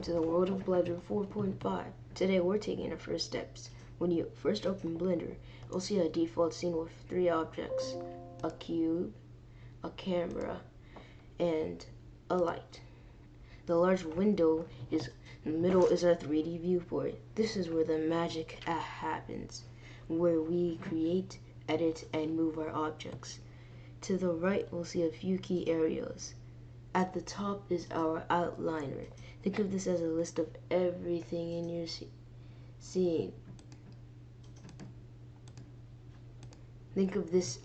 to the world of Blender 4.5. Today we're taking our first steps. When you first open Blender, you'll see a default scene with three objects: a cube, a camera, and a light. The large window in the middle is our 3D viewport. This is where the magic happens, where we create, edit, and move our objects. To the right, we'll see a few key areas. At the top is our outliner. Think of this as a list of everything in your scene. Think of this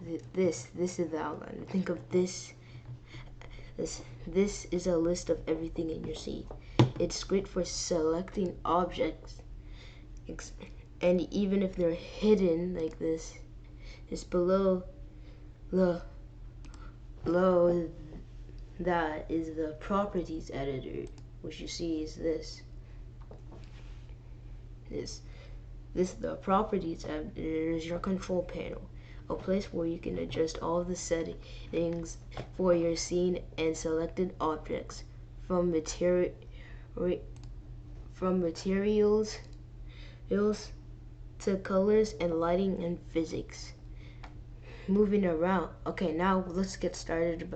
is the outliner. Think of this is a list of everything in your scene. It's great for selecting objects, and even if they're hidden like this, it's below that is the properties editor, which you see is this. The properties editor is your control panel, a place where you can adjust all the settings for your scene and selected objects, from materials to colors and lighting and physics. Moving around. Okay, now let's get started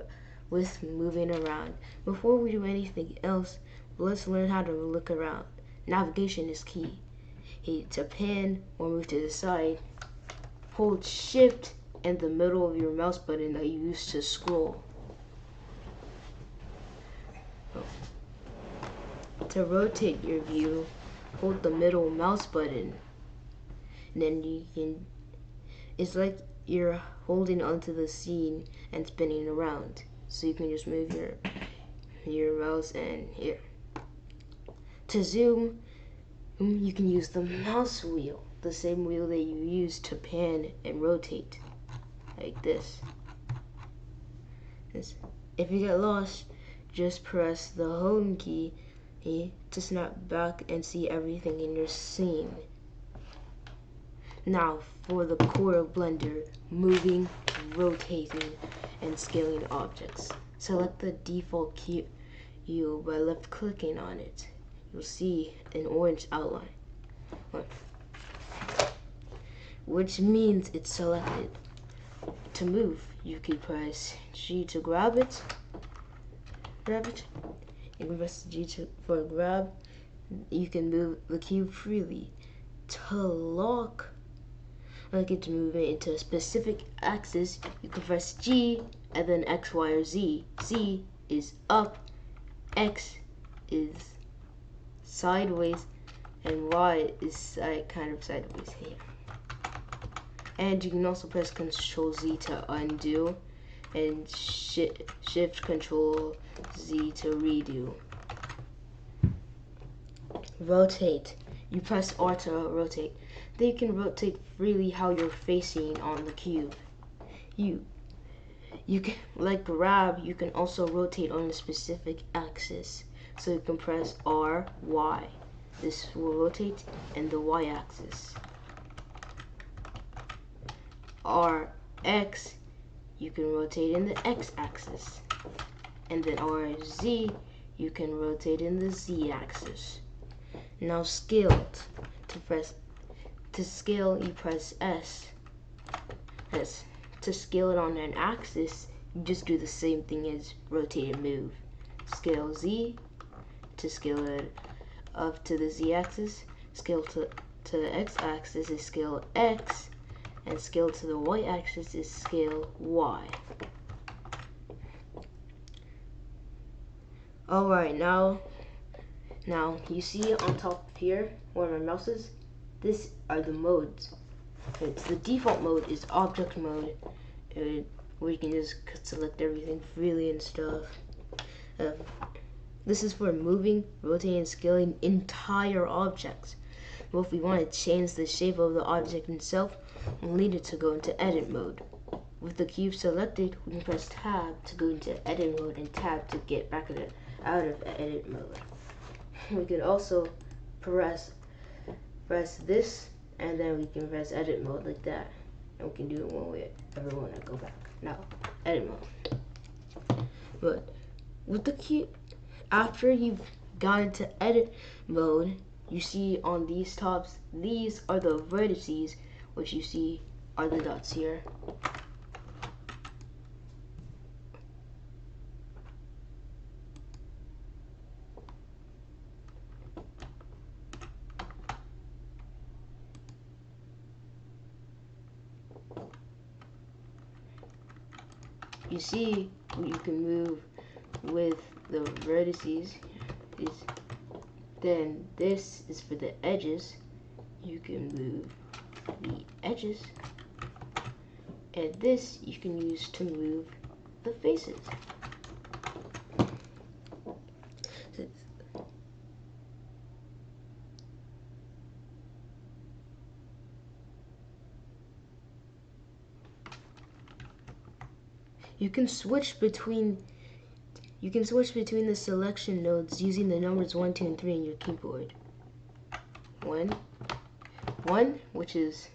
with moving around. Before we do anything else, let's learn how to look around. Navigation is key. To pan or move to the side, hold Shift and the middle of your mouse button that you use to scroll. To rotate your view, hold the middle mouse button. And then it's like you're holding onto the scene and spinning around. So you can just move your mouse and here. To zoom, you can use the mouse wheel, the same wheel that you use to pan and rotate, like this. If you get lost, just press the home key to snap back and see everything in your scene. Now for the core of Blender: moving, rotating, and scaling objects. Select the default cube by left clicking on it. You'll see an orange outline, which means it's selected. To move, you can press G to grab it. You can press G for grab. You can move the cube freely. To lock, it to move it into a specific axis, you can press G and then X, Y, or Z. Z is up, X is sideways, and Y is kind of sideways here. And you can also press Control Z to undo, and Shift Control Z to redo. Rotate. You press R to rotate. Then you can rotate freely how you're facing on the cube. You can, like grab, you can also rotate on a specific axis. So you can press R, Y. This will rotate in the Y axis. R, X, you can rotate in the X axis. And then R, Z, you can rotate in the Z axis. Now scaled. To scale, you press S. To scale it on an axis, you just do the same thing as rotate and move. Scale Z. To scale it up to the Z axis. Scale to the X axis is scale X. And scale to the Y axis is scale Y. Alright, now you see on top here where my mouse is, these are the modes. The default mode is object mode, where you can just select everything freely and stuff. This is for moving, rotating, and scaling entire objects. But if we want to change the shape of the object itself, we'll need it to go into edit mode. With the cube selected, we can press tab to go into edit mode and tab to get back out of edit mode. We can also press this, and then we can press edit mode like that, and we can do it when we ever want to go back. Now, edit mode. But with the cube, after you've got into edit mode, you see on these tops, these are the vertices, which you see are the dots here. You see, you can move with the vertices. Then this is for the edges. You can move the edges. And this you can use to move the faces. You can switch between the selection nodes using the numbers 1, 2, and 3 in your keyboard. 1, which is,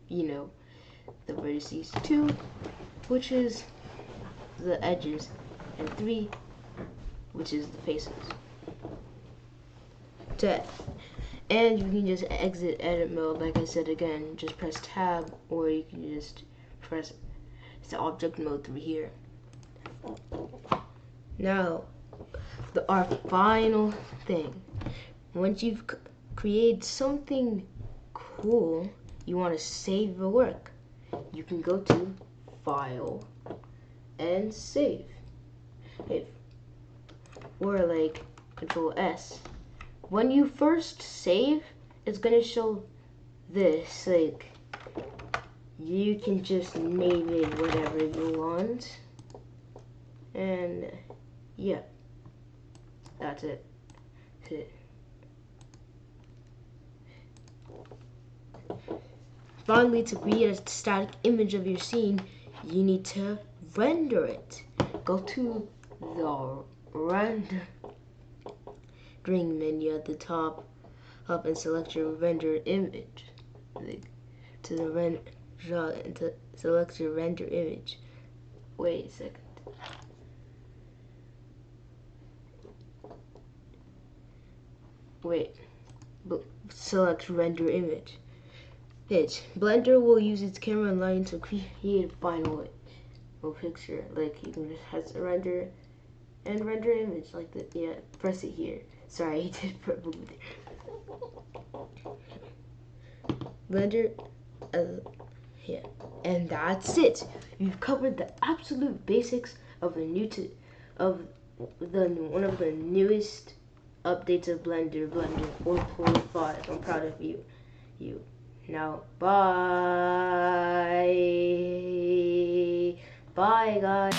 you know, the vertices. 2, which is the edges, and 3, which is the faces. And you can just exit edit mode, like I said again, just press tab, or you can just press the object mode through here. Now, our final thing. Once you've created something cool, you want to save the work. You can go to File and Save. Or like Control S. When you first save, it's gonna show this. Like, you can just name it whatever you want. And yeah, that's it. Finally, to create a static image of your scene, you need to render it. Go to the rendering menu at the top up and select your render image. Select your render image. Wait a second. Select render image. Blender will use its camera and lighting to create a final picture. Like, you can just have to render and render image like that. Yeah, press it here. Sorry, I did put Blender. Yeah, and that's it. You've covered the absolute basics of one of the newest updates of Blender 4.5. I'm proud of you. Now, bye. Bye, guys.